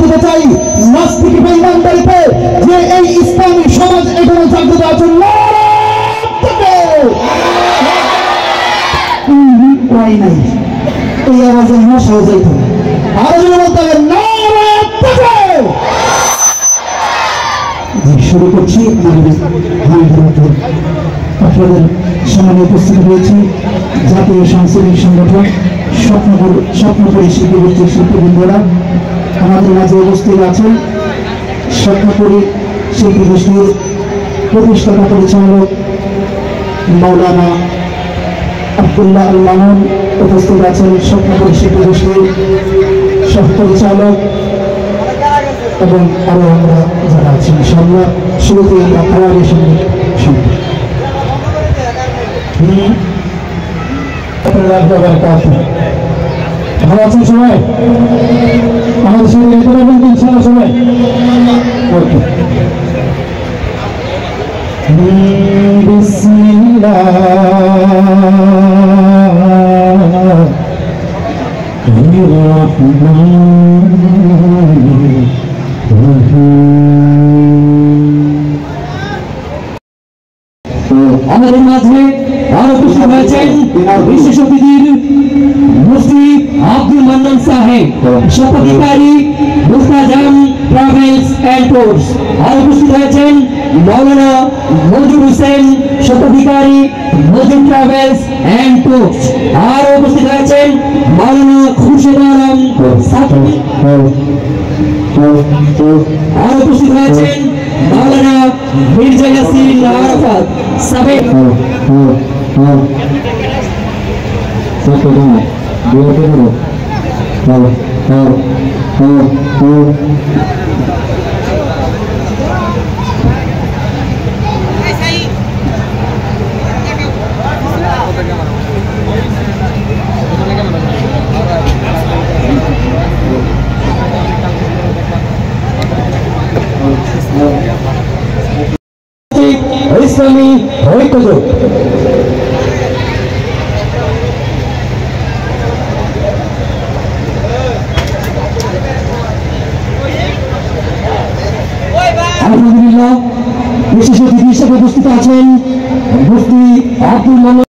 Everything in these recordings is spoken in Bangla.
দিতে চাই নাস্তিক বেঈমানদেরকে যে এই ইসলামী সমাজ এখনো জাগ্রত আছে। নাই এই আওয়াজে আমরা সহজেই থাকি আরো যদি বলতে হবে শুরু করছি। আপনাদের সামনে উপস্থিত হয়েছি জাতীয় সাংস্কৃতিক সংগঠন স্বপ্নপুরী শিল্পী গোষ্ঠীর শিল্পীবৃন্দরা আমাদের মাঝে উপস্থিত আছেন। স্বপ্নপুরী শিল্পী গোষ্ঠীর প্রতিষ্ঠাতা পরিচালক মাওলানা আব্দুল্লাহ আল মামুন উপস্থিত আছেন। স্বপ্নপুরী শিল্পী গোষ্ঠীর সহ পরিচালক এবং আরো আমরা যারা আছেন ইনশাআল্লাহ শুরুতে আমরা খাবারের সঙ্গে শুনবো। ভালো আছেন সবাই? আমাদের সঙ্গে যেতে পারবেন ইনশাআল্লাহ সবাই? ওকে। আমাদের মাঝে আরো উপস্থিত হয়েছেন বিশেষ অতিথির মুফতি আব্দুল মান্নান সাহেব, স্বত্বাধিকারী মুস্তাজাম ট্রাভেলস এন্ড ট্যুরস। আরো উপস্থিত হয়েছেন মাওলানা মজিদ হোসেন, স্বত্বাধিকারী মজিদ ট্রাভেলস এন্ড ট্যুরস। আরো উপস্থিত হয়েছেন মাওলানা খুরশেদ আলম সাকি। আরো উপস্থিত হয়েছেন মাওলানা মির্জা ইয়াসিন আরাফাত সাবেক। ইসলামী ঐক্যজোট আলহামদুলিল্লাহ বিশেষ অতিথি হিসেবে উপস্থিত আছেন মুফতি আব্দুল মান্নান।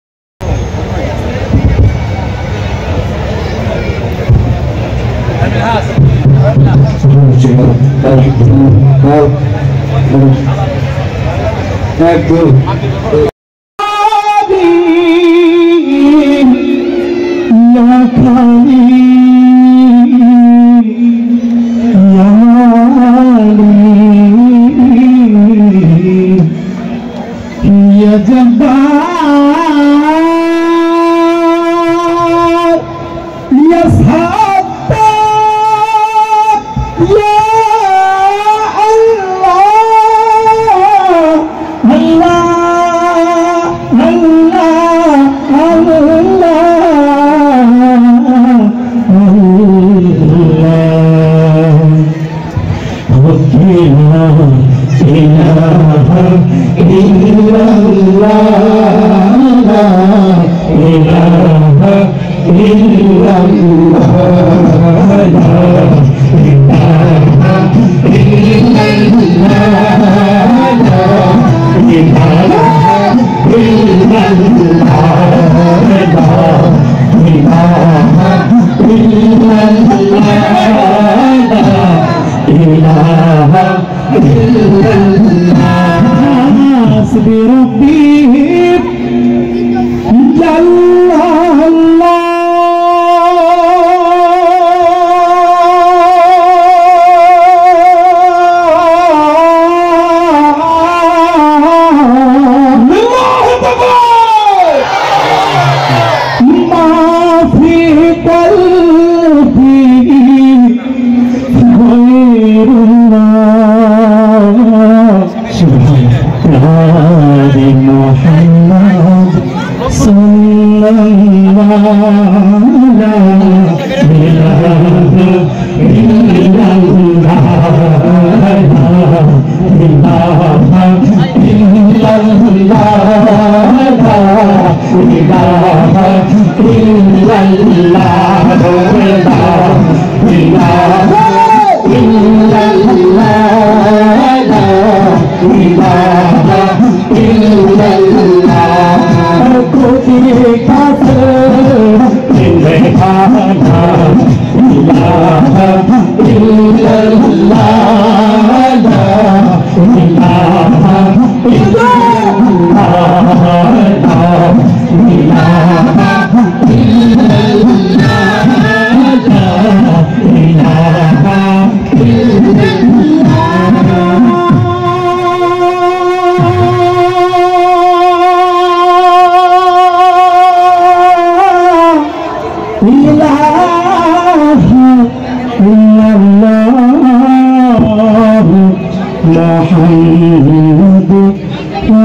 মুহাম্মাদুর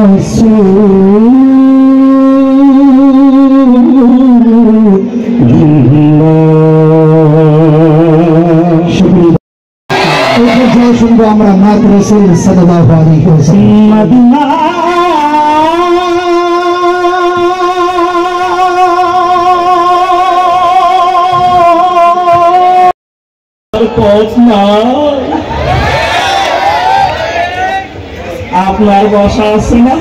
রাসূলুল্লাহ। শুনবো আমরা নাত রাসূল সাল্লাল্লাহু আলাইহি ওয়াসাল্লাম। আপনার বসা আছে না,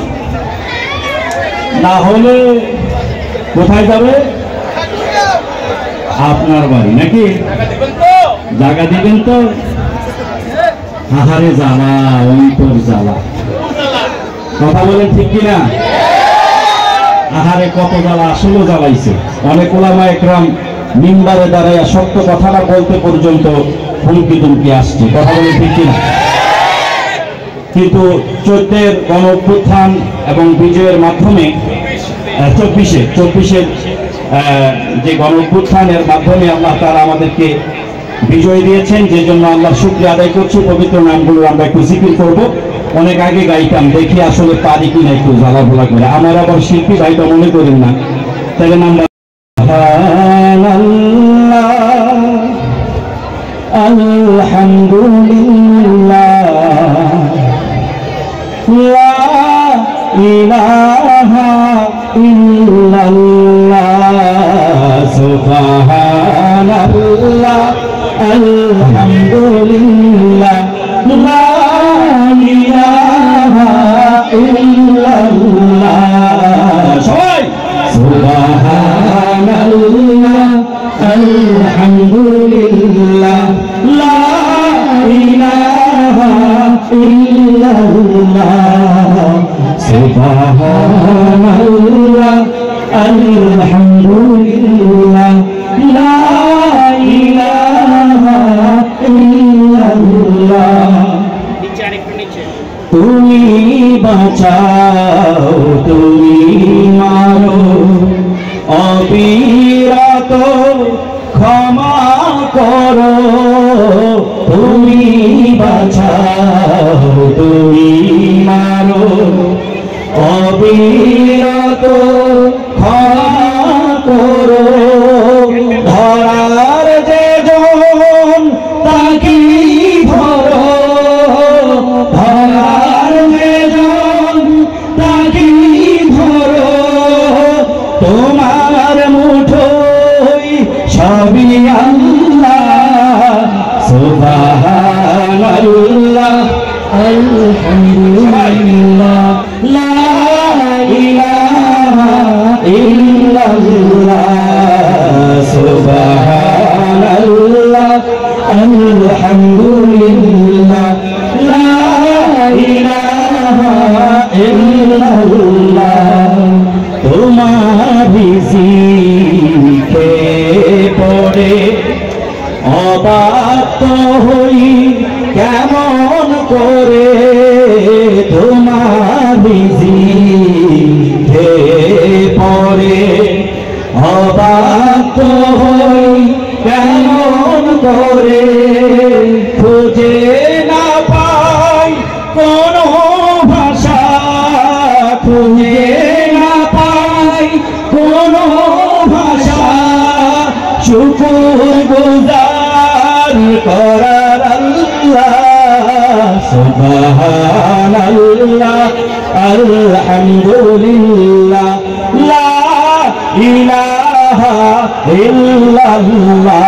না হলে কোথায় যাবে? আপনার বাড়ি নাকি? জায়গা দিবেন তো? আহারে জ্বালা, অন্তর জ্বালা। কথা বলেন ঠিক কিনা? আহারে কত জ্বালা, আসলে জ্বালাইছে। অনেক উলামা একরাম মিম্বারে দাঁড়াইয়া সত্য কথাটা বলতে পর্যন্ত হুমকি তুমকি আসছে। কথা বলেন ঠিক কিনা? কিন্তু 14-এর গণ অভ্যুত্থান এবং বিজয়ের মাধ্যমে 24-এর যে গণ অভ্যুত্থানের মাধ্যমে আল্লাহ তাআলা আমাদেরকে বিজয় দিয়েছেন, যে জন্য আল্লাহর শুকরিয়া আদায় করছি। পবিত্র নামগুলো আমরা একটু জিকির করব। অনেক আগে গাইতাম, দেখি আসলে পারি কিনা একটু জ্বালাপোলা করে। আমার আবার শিল্পী ভাইটা মনে করেন না, তাহলে নাম আলহামদুলিল্লাহ লা ইলাহা ইল্লাল্লাহ সুবহানাল্লাহ আলহামদুলিল্লাহ লা ইলাহা ইল্লাল্লাহ। সবাই সুবহানাল্লাহ আলহামদুলিল্লাহ লা ইলাহা ইল্লাল্লাহ সুবহানাল্লাহ আলহামদুলিল্লাহ লা ইলাহা ইল্লাল্লাহ। তুমি বাঁচাও, তুমি মারো, অবিরত ক্ষমা করো। তুমি বাঁচাও, তুমি মারো, অবিরত ক্ষমা করো। ধরার যে জন তাকি ধরো, ধরার যে জন তাকি ধরো। তোমার মুঠোয় সবই আল্লাহ সুবহানাল্লাহ আলহামদুলিল্লাহ লা ইলাহা ইল্লাল্লাহ সুবহানাল্লাহ আলহামদুলিল্লাহ লা ইলাহা ইল্লাল্লাহ। তোমারি জিকে পড়ে অবাক হই কেমন করে, তোমারি জিকে পড়ে অবাক হই কেমন করে। খুঁজে না পাই কোনো ভাষা, খুঁজে না পাই কোনো ভাষা, শুকর গুজার করার আল্লাহ সুবহানাল্লাহ আলহামদুলিল্লাহ লা ইলাহা ইল্লাল্লাহ।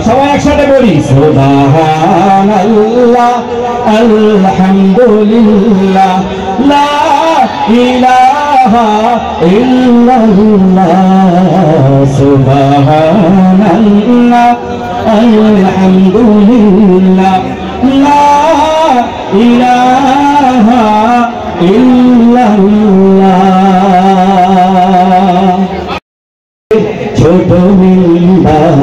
সবাই একসাথে বলি সুবহানাল্লাহ আলহামদুলিল্লাহ লা ইলাহা ইল্লাল্লাহ সুবহানাল্লাহ আলহামদুলিল্লাহ লা ইলাহা ইল্লাল্লাহ। ছোট মিম্বার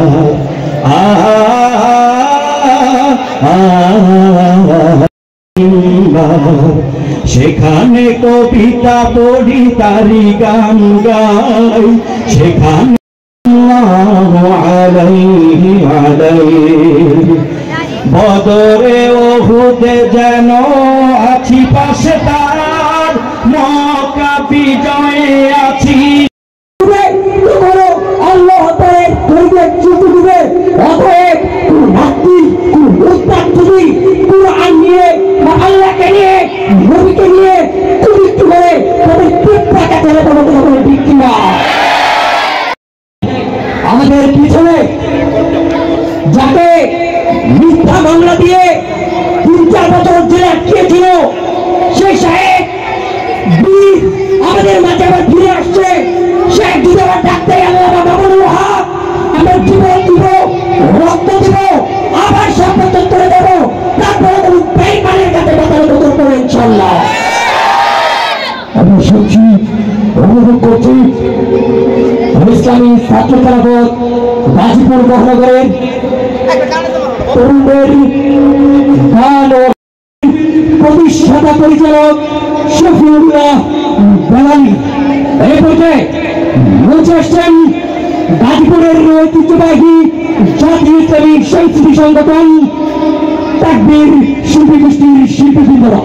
সেখানে কবিতা পড়ি, তারি গান গাই, সেখানে বদরে ওহুদে যেন আছি পাশে তার, মক্কা বিজয়ে আছি। আল্লাহ দিবে অতএব কুরআন নিয়ে বা আল্লাহকে নিয়ে নবীকে নিয়ে কুবিক্তি করে তাদের পিঠটাকে চলে তোমাদের হবে ঠিক কিনা? আমাদের পিছনে যাকে মিথ্যা মামলা দিয়ে 3-4 বছর জেলে আটকিয়েছিল সেই সাহেব বীর আমাদের মাঝে আবার ফিরে আসছে। শেখ যদি আবার ডাকতে আল্লাহ বাবুল হক আমরা জীবন দিব, রক্ত দিব, আবার শপথ করে দেব, তারপরে তুমি বেঈমানের কাছে বাতাল বদল করে ইনশাআল্লাহ। আমি শুনছি, অনুভব করছি ইসলামী ছাত্র খেলাফত গাজীপুর মহানগরের তরুণদের গান ও প্রতিষ্ঠাতা পরিচালক শফিউল্লাহ বেলালী এই পর্যায়ে মঞ্চে আসছেন গাজীপুরের ঐতিহ্যবাহী জাতীয় ইসলামী সংস্কৃতি সংগঠন তাকবীর শিল্পী গোষ্ঠীর শিল্পীবৃন্দরা।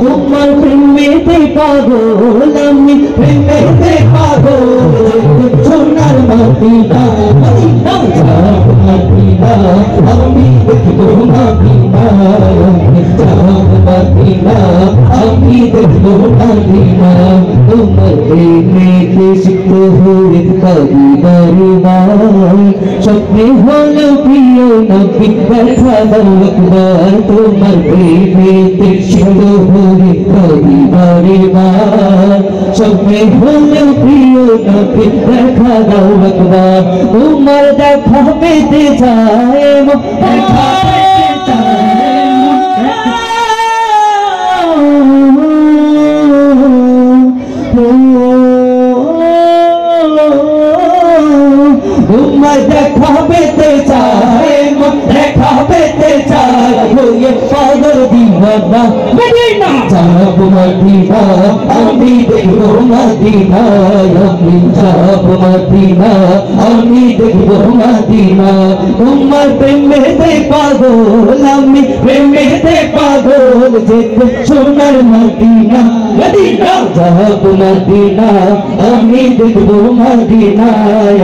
তোমার প্রেমেতে পাগল আমি, প্রেমেতে পাগল সোনার মদিনা, মদিনা যাব মদিনা আমি দেখব মদিনা, যাব মদিনা আমি দেখব মদিনা। তোমার প্রেমেতে সিক্ত হয়ে কাদিবারে মাই, স্বপ্নে হলো প্রিয় নবী দেখা দাও একবার। তোমার প্রেমেতে সিক্ত হয়ে কাদিবারে মাই, স্বপ্নে হলো প্রিয় নবী দেখা দাও একবার। তোমার দেখা পেতে চায়, দেখা পেতে চায়, তোমার দেখা পেতে চায়, দেখা পেতে চায়, হয়ে পাগল দিওয়ানা মদিনা যাব মদিনা আমি দেখব মদিনা, আমি যাব মদিনা আমি দেখব মদিনা। তোমার প্রেমেতে পাগল আমি, প্রেমেতে পাগল যেতে সোনার মদিনা, মদিনা যাব মদিনা আমি দেখব মদিনা,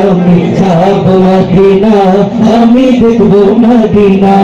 আমি যাব মদিনা আমি দেখব মদিনা।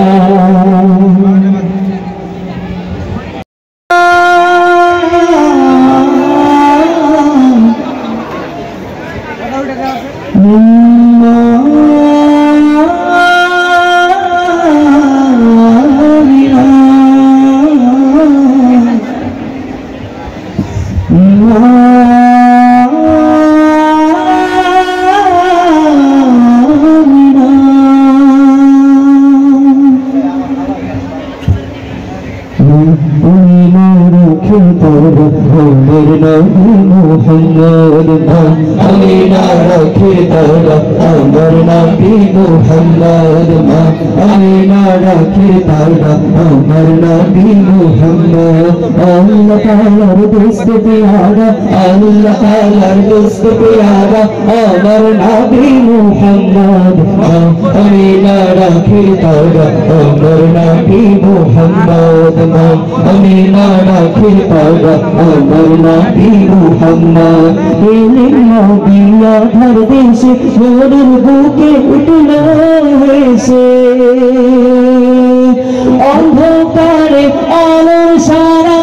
আমার নবী মুহাম্মদ এলেন নবী আধার দেশে মোদের বুকে উঠল হেসে অন্ধকারে আলোর সারা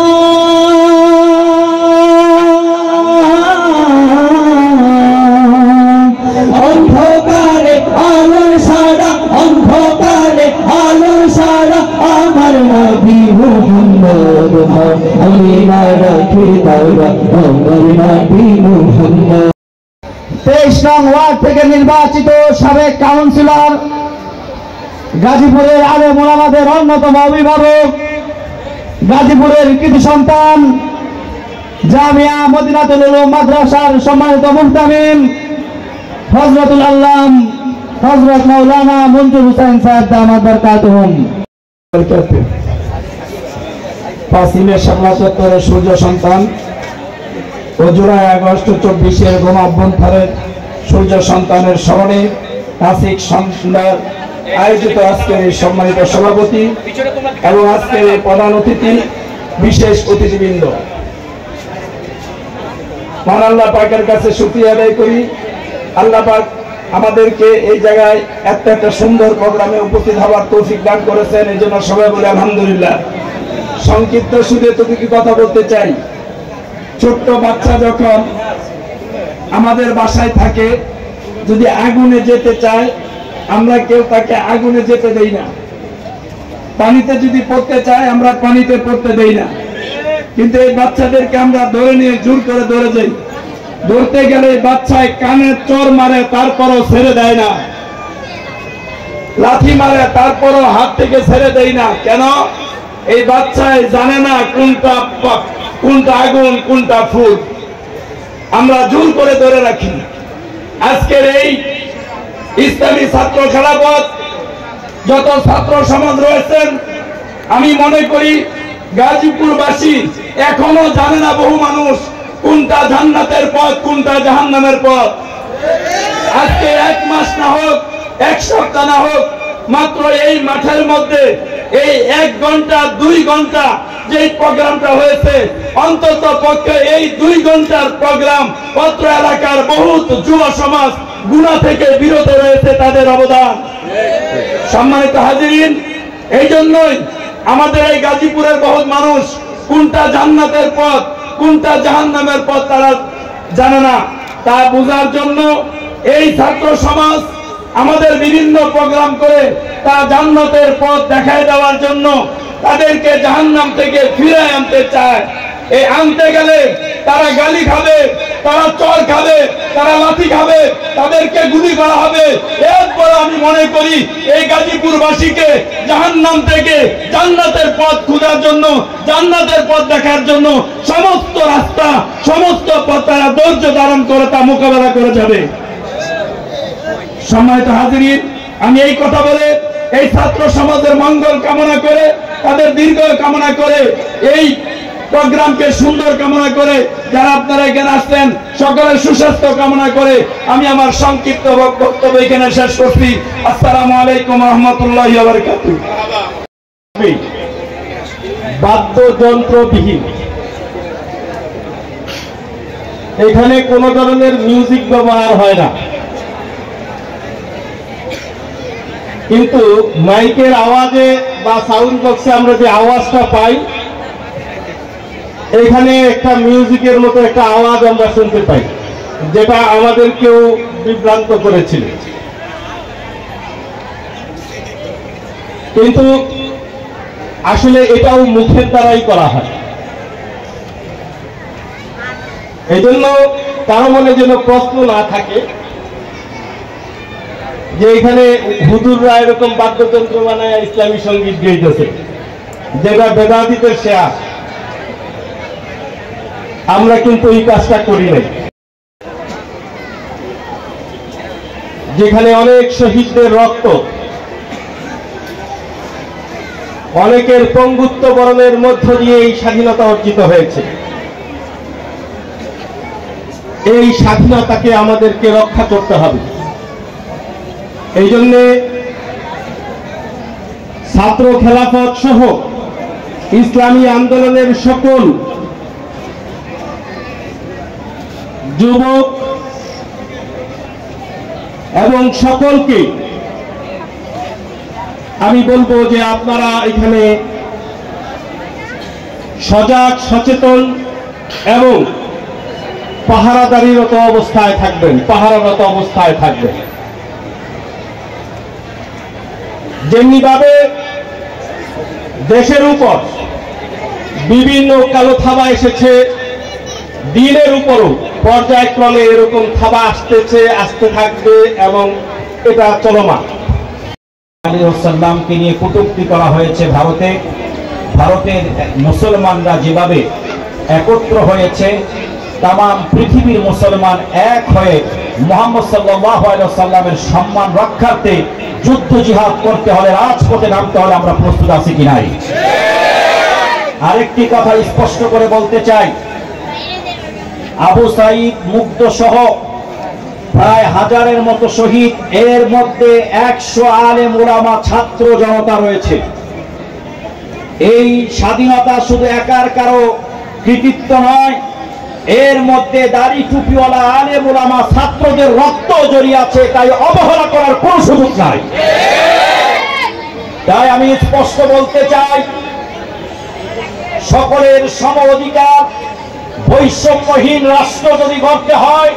অন্ধকারে আলোর সারা অন্ধকারে আলোর সারা আমার নবী মুহাম্মদ আমি না রাখি দাওরা আমার নবী মুহাম্মদ 23 নং ওয়ার্ড থেকে নির্বাচিত সাবেক কাউন্সিলর গাজীপুরের আলেম ওলামাদের অন্যতম অভিভাবক গাজীপুরের কৃতি সন্তান জামিয়া মদিনাতুল উলুম মাদ্রাসার সম্মানিত মুহতামিম হযরতুল আল্লাম হযরত মাওলানা মঞ্জুর হোসেন সাহেব দামাত বরকাতুহুম। 5 মে শাপলা চত্বরের সূর্য সন্তান ও জুলাই আগস্ট 24-এর গণ অভ্যুত্থানের সূর্য সন্তানের স্মরণে নাসিক সন্ধ্যার আয়োজিত আজকের এই সম্মানিত সভাপতি এবং আজকের এই প্রধান অতিথি বিশেষ অতিথিবৃন্দ, মহান আল্লাহ পাকের কাছে শুকরিয়া আদায় করি। আল্লাহ পাক আমাদেরকে এই জায়গায় একটা সুন্দর প্রোগ্রামে উপস্থিত হওয়ার তৌফিক দান করেছেন, এই জন্য সবাই বলে আলহামদুলিল্লাহ। সংক্ষিপ্ত সুদে তো কিছু কথা বলতে চাই। ছোট্ট বাচ্চা যখন আমাদের বাসায় থাকে, যদি আগুনে যেতে চায় আমরা কেউ তাকে আগুনে যেতে দেই না, পানিতে যদি পড়তে চায় আমরা পানিতে পড়তে দেই না, কিন্তু এই বাচ্চাদেরকে আমরা ধরে নিয়ে জোর করে ধরে যাই। ধরতে গেলে বাচ্চায় কানে চোর মারে তারপরও ছেড়ে দেয় না, লাথি মারে তারপরও হাত থেকে ছেড়ে দেয় না। কেন? এই বাচ্চায় জানে না কোনটা আগুন কোনটা ফুল, আমরা জোর করে ধরে রাখি। আজকের এই ইসলামী ছাত্র খেলাফত যত ছাত্র সমাজ রয়েছেন, আমি মনে করি গাজীপুরবাসী এখনো জানে না বহু মানুষ কোনটা জান্নাতের পথ কোনটা জাহান্নামের পথ। আজকে 1 মাস না হোক 1 সপ্তাহ না হোক, মাত্র এই মাঠের মধ্যে এই 1 ঘন্টা 2 ঘন্টা যে প্রোগ্রামটা হয়েছে, অন্তত পক্ষে এই 2 ঘন্টার প্রোগ্রাম পত্র এলাকার বহুত যুব সমাজ গুনাহ থেকে বিরত রয়েছে, তাদের অবদান। সম্মানিত হাজিরিন, এই জন্যই আমাদের এই গাজীপুরের বহুত মানুষ কোনটা জান্নাতের পথ কোনটা জাহান্নামের পথ তারা জানে না। তা বোঝার জন্য এই ছাত্র সমাজ আমাদের বিভিন্ন প্রোগ্রাম করে তা জান্নাতের পথ দেখায় দেওয়ার জন্য তাদেরকে জাহান্নাম থেকে ফিরে আনতে চায়। এই আনতে গেলে তারা গালি খাবে, তারা চর খাবে, তারা লাঠি খাবে, তাদেরকে গুলি করা হবে। এরপর আমি মনে করি এই গাজীপুরবাসীকে জাহান্নাম থেকে জান্নাতের পথ খোঁজার জন্য, জান্নাতের পথ দেখার জন্য সমস্ত রাস্তা সমস্ত পথ তারা ধৈর্য ধারণ করে তা মোকাবেলা করে যাবে। সম্মানিত হাজিরিন, আমি এই কথা বলে এই ছাত্র সমাজের মঙ্গল কামনা করে, তাদের দীর্ঘ কামনা করে, এই প্রোগ্রামকে সুন্দর কামনা করে, যারা আপনারা এখানে আসছেন সকলের সুস্বাস্থ্য কামনা করে আমি আমার সংক্ষিপ্ত বক্তব্য এখানে শেষ করছি। আসসালামু আলাইকুম ওয়া রাহমাতুল্লাহি ওয়া বারাকাতুহু। বাদ্যযন্ত্রবিহীন, এখানে কোন ধরনের মিউজিক ব্যবহার হয় না, কিন্তু মাইকের আওয়াজে বা সাউন্ড বক্সে আমরা যে আওয়াজটা পাই, এখানে একটা মিউজিকের মতো একটা আওয়াজ আমরা শুনতে পাই, যেটা আমাদেরকেও বিভ্রান্ত করেছিল। কিন্তু আসলে এটাও মুখের দ্বারাই করা হয়। এই জন্য কারো মনে যেন প্রশ্ন না থাকে যে এখানে হুজুররা এরকম বাদ্যযন্ত্র বানায় ইসলামী সঙ্গীত গাইতেছে, যেটা বেদাতীতের শেয়ার। আমরা কিন্তু এই কাজটা করি নাই। যেখানে অনেক শহীদদের রক্ত, অনেকের পঙ্গুত্ব বরণের মধ্য দিয়ে এই স্বাধীনতা অর্জিত হয়েছে, এই স্বাধীনতাকে আমাদেরকে রক্ষা করতে হবে। এই জন্যে ছাত্র খেলাফত সহ ইসলামী আন্দোলনের সকল যুবক এবং সকলকে আমি বলবো যে আপনারা এখানে সজাগ, সচেতন এবং পাহারাদারিরত অবস্থায় থাকবেন। যেমনিভাবে দেশের উপর বিভিন্ন কালো থাবা এসেছে, দিনের উপরও পর্যায়ক্রমে এরকম থাবা আসতে থাকবে এবং এটা চলমান। আলাইহিসসালামকে নিয়ে কটূক্তি করা হয়েছে ভারতের মুসলমানরা যেভাবে একত্র হয়েছে, তাম পৃথিবীর মুসলমান এক হয়ে মুহাম্মদ সাল্লাল্লাহু আলাইহি ওয়াসাল্লামের সম্মান রক্ষার্থে যুদ্ধ জিহাদ করতে হলে, রাজপথে নামতে হলে আমরা প্রস্তুত আছি কি নাই? আরেকটি কথা স্পষ্ট করে বলতে চাই, আবু সাঈদ মুগ্ধ সহ প্রায় 1000-এর মতো শহীদ, এর মধ্যে 100 আলেম উলামা ছাত্র জনতা রয়েছে। এই স্বাধীনতা শুধু একার কারো কৃতিত্ব নয়, এর মধ্যে দাড়ি টুপিওয়ালা আলেম উলামা ছাত্রদের রক্ত জড়িয়ে আছে, তাই অবহেলা করার কোনো সুযোগ নাই। তাই আমি স্পষ্ট বলতে চাই, সকলের সম অধিকার, বৈষম্যহীন রাষ্ট্র যদি গড়তে হয়,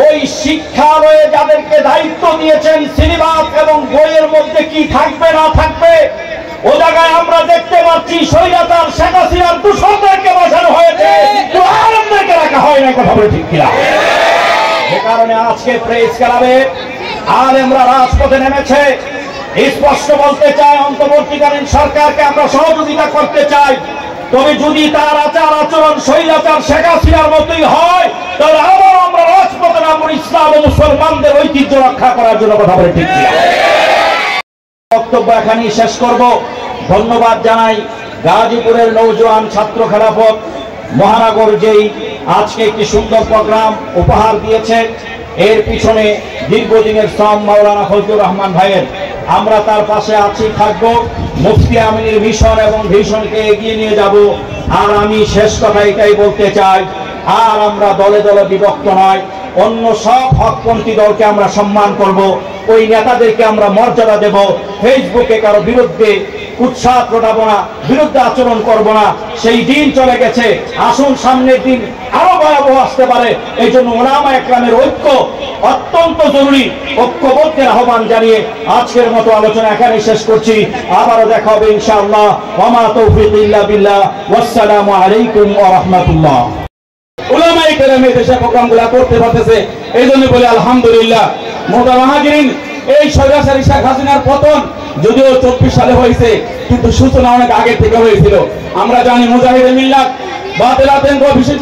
ওই শিক্ষালয়ে যাদেরকে দায়িত্ব দিয়েছেন, সিলেবাস এবং বইয়ের মধ্যে কি থাকবে না থাকবে, ও জায়গায় আমরা দেখতে পাচ্ছি স্বৈরাচার শেখ হাসিনার দূষণদেরকে বসানো হয়েছে, আলেমদেরকে রাখা হয় না। কথা বলে ঠিক কিনা? সে কারণে আজকে প্রেস ক্লাবে আলেমরা রাজপথে নেমেছে। স্পষ্ট বলতে চাই, অন্তর্বর্তীকালীন সরকারকে আমরা সহযোগিতা করতে চাই, তবে যদি তার আচার আচরণ স্বৈরাচার শেখ হাসিনার মতোই হয়, তাহলে আবার আমরা রাজপথে নামব ইসলাম ও মুসলমানদের ঐতিহ্য রক্ষা করার জন্য। কথা বলে ঠিক কিনা? বক্তব্য এখানেই শেষ করব। ধন্যবাদ জানাই গাজীপুরের নওজোয়ান ছাত্র খেলাফত মহানগর, যেই আজকে একটি সুন্দর প্রোগ্রাম উপহার দিয়েছে। এর পিছনে দীর্ঘদিনের শ্রম মাওলানা ফজলুর রহমান ভাইয়ের, আমরা তার পাশে আছি, থাকবো। মুফতি আমিনের মিশন এবং ভিশনকে এগিয়ে নিয়ে যাব। আর আমি শেষ কথা এটাই বলতে চাই, আর আমরা দলে দলে বিভক্ত নয়, অন্য সব হকপন্থী দলকে আমরা সম্মান করব, ওই নেতাদেরকে আমরা মর্যাদা দেব। ফেসবুকে কারো বিরুদ্ধে উৎসাহ ঘটাবো না, বিরুদ্ধে আচরণ করব না। সেই দিন চলে গেছে, আসুন সামনের দিন আরো ভয়াবহ আসতে পারে। এই জন্য উলামা একরামের ঐক্য অত্যন্ত জরুরি। ঐক্যবদ্ধের আহ্বান জানিয়ে আজকের মতো আলোচনা এখানে শেষ করছি। আবারও দেখা হবে ইনশাআল্লাহ। ওয়া মা তাওফীক ইল্লা বিল্লাহ। ওয়াসসালামু আলাইকুম ওয়া রাহমাতুল্লাহ। উলামা একরামে দেশে প্রোগ্রামগুলো করতে পারতেছে, এই জন্য বলি আলহামদুলিল্লাহ। মোহতারাম হাজিরিন, এই স্বৈরাচারী শেখ হাসিনার পতন যদিও 24 সালে হয়েছে, কিন্তু সূচনা অনেক আগে থেকে হয়েছিল। আমরা জানি মুজাহিদে মিল্লাত, বাতিল আতঙ্ক, বিশেষ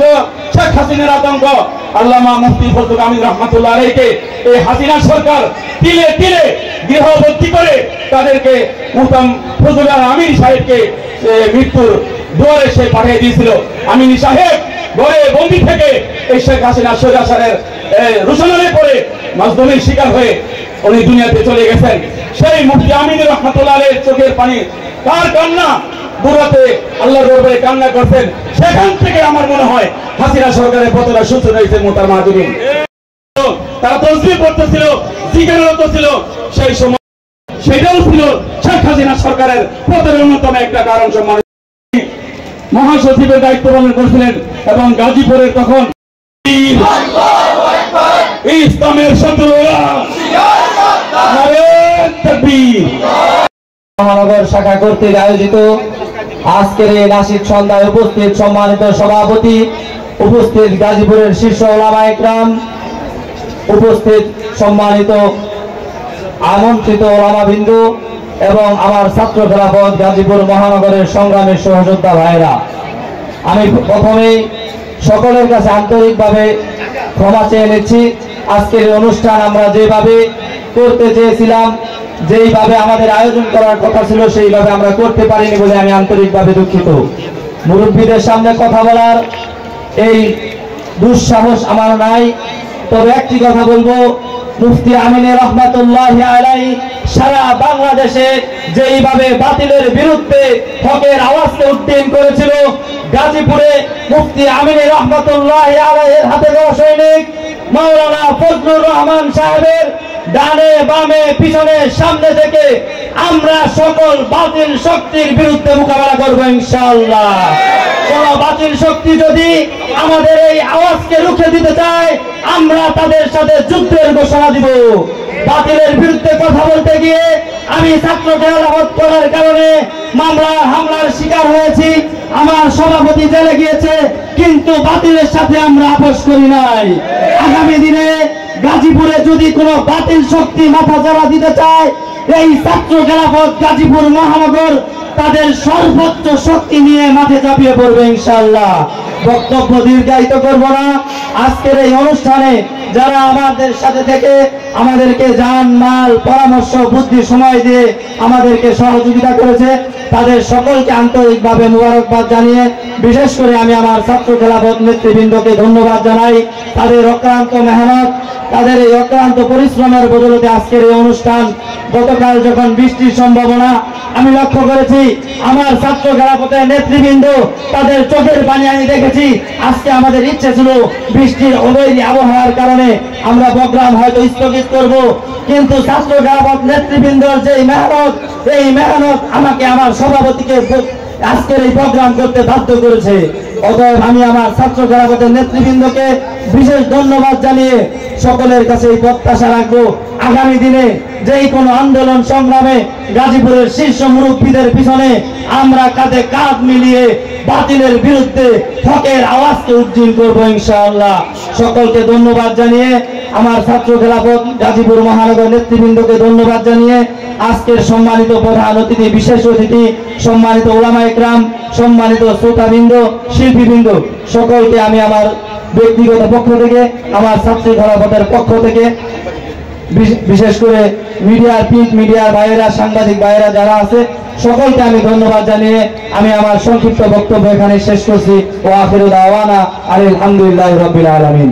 শেখ হাসিনার আতঙ্ক। আল্লামা মুফতি ফজলুল আমিন রাহমাতুল্লাহ আলাইহি এই হাসিনা সরকার তিলে তিলে গৃহবন্দী করে তাদেরকে মুহতাম ফজলুল আমিন সাহেবকে মৃত্যুর দুয়ারে সে পাঠিয়ে দিয়েছিল। আমিন সাহেব ঘরে বন্দী থেকে এই শেখ হাসিনা স্বৈরাচারের রোশনালে পড়ে মাজলুমের শিকার হয়ে উনি দুনিয়াতে চলে গেছেন। সেই মুফতি আমিন রাহমাতুল্লাহ আলাইহির চোখের পানি, তার কান্না বুড়াতে আল্লাহর দরবারে কান্না করতেন। সেখান থেকে আমার মনে হয় হাসিনা সরকারের পতনের সূচনা হয়েছে। মোহতারাম হাজিরিন, তারা তসবিহ করতেছিল, জিকিররত ছিল, সেই সময় সেটাও ছিল শেখ হাসিনা সরকারের পতনের অন্যতম একটা কারণ। সম্মানিত মহাসচিবের দায়িত্ব পালন করছিলেন এবং গাজীপুরের তখন ইসলামের শত্রুরা মহানগর শাখা কর্তৃক আয়োজিত আজকের এই নাসিক সন্ধ্যায় উপস্থিত সম্মানিত সভাপতি, উপস্থিত গাজীপুরের শীর্ষ উলামা একরাম, উপস্থিত সম্মানিত আমন্ত্রিত উলামাবৃন্দ এবং আমার ছাত্র খেলাফত গাজীপুর মহানগরের সংগ্রামের সহযোদ্ধা ভাইরা, আমি প্রথমেই সকলের কাছে আন্তরিকভাবে ক্ষমা চেয়ে নিচ্ছি। আজকের এই অনুষ্ঠান আমরা যেভাবে করতে চেয়েছিলাম, যেইভাবে আমাদের আয়োজন করার কথা ছিল, সেইভাবে আমরা করতে পারিনি বলে আমি আন্তরিকভাবে দুঃখিত। মুরব্বীদের সামনে কথা বলার এই দুঃসাহস আমার নাই। তবে একটি কথা বলবো, মুফতি আমিন রহমাতুল্লাহি আলাইহি সারা বাংলাদেশে যেইভাবে বাতিলের বিরুদ্ধে হকের আওয়াজকে উদ্দিন করেছিল, গাজীপুরে মুফতি আমিন রহমতুল্লাহ আলাইহির হাতে গড়া সৈনিক মাওলানা ফজলুর রহমান সাহেবের ডানে বামে পিছনে সামনে থেকে আমরা সকল বাতিল শক্তির বিরুদ্ধে মোকাবেলা করবো ইনশাআল্লাহ। কোন বাতিল শক্তি যদি আমাদের এই আওয়াজকে রুখে দিতে চায়, আমরা তাদের সাথে যুদ্ধের ঘোষণা দিব। বাতিলের বিরুদ্ধে কথা বলতে গিয়ে আমি ছাত্রকে আলামত করার কারণে হামলার শিকার হয়েছি। আমার সভাপতি জেলে গিয়েছে, কিন্তু বাতিলের সাথে আমরা আপোষ করি নাই। আগামী দিনে গাজীপুরে যদি কোনো বাতিল শক্তি মাথা চাড়া দিতে চায়, এই ছাত্র খেলাফত গাজীপুর মহানগর তাদের সর্বোচ্চ শক্তি নিয়ে মাঠে ঝাঁপিয়ে পড়বে ইনশাআল্লাহ। বক্তব্য দীর্ঘায়িত করব না। আজকের এই অনুষ্ঠানে যারা আমাদের সাথে থেকে আমাদেরকে জান মাল পরামর্শ বুদ্ধি সময় দিয়ে আমাদেরকে সহযোগিতা করেছে, তাদের সকলকে আন্তরিকভাবে মুবারকবাদ জানিয়ে বিশেষ করে আমি আমার ছাত্র খেলাফত নেতৃবৃন্দকে ধন্যবাদ জানাই। তাদের অক্লান্ত মেহনত, তাদের এই অক্লান্ত পরিশ্রমের বদৌলতে আজকের এই অনুষ্ঠান। গতকাল যখন বৃষ্টির সম্ভাবনা আমি লক্ষ্য করেছি, আমার ছাত্র খেলাফতের নেতৃবৃন্দ তাদের চোখের পানি আমি দেখেছি। আজকে আমাদের ইচ্ছে ছিল বৃষ্টির অবৈধ আবহাওয়ার কারণে আমরা প্রোগ্রাম হয়তো স্থগিত করব, কিন্তু ছাত্র খেলাফত নেতৃবৃন্দর যে মেহনত, এই মেহনত আমাকে আমার সভাপতিকে আজকের এই প্রোগ্রাম করতে বাধ্য করেছে। অতএব আমি আমার ছাত্র খেলাফতের নেতৃবৃন্দকে বিশেষ ধন্যবাদ জানিয়ে সকলের কাছে এই প্রত্যাশা রাখবো, আগামী দিনে যেই কোনো আন্দোলন সংগ্রামে গাজীপুরের শীর্ষ মুরব্বীদের পিছনে আমরা কাঁধে কাঁধ মিলিয়ে বাতিলের বিরুদ্ধে হকের আওয়াজকে উজ্জ্বল করবো ইনশাআল্লাহ। সকলকে ধন্যবাদ জানিয়ে আমার ছাত্র খেলাফত গাজীপুর মহানগর নেতৃবৃন্দকে ধন্যবাদ জানিয়ে আজকের সম্মানিত প্রধান অতিথি, বিশেষ অতিথি, সম্মানিত উলামা ইকরাম, সম্মানিত শ্রোতাবৃন্দ, শিল্পীবৃন্দ, সকলকে আমি আমার ব্যক্তিগত পক্ষ থেকে, আমার ছাত্র খেলাফতের পক্ষ থেকে, বিশেষ করে মিডিয়ার প্রিন্ট মিডিয়ার ভাইয়েরা, সাংবাদিক ভাইয়েরা যারা আছে, সকলকে আমি ধন্যবাদ জানিয়ে আমি আমার সংক্ষিপ্ত বক্তব্য এখানে শেষ করছি। ওয়া আখিরু দাওয়ানা আলহামদুলিল্লাহি রাব্বিল আলামিন।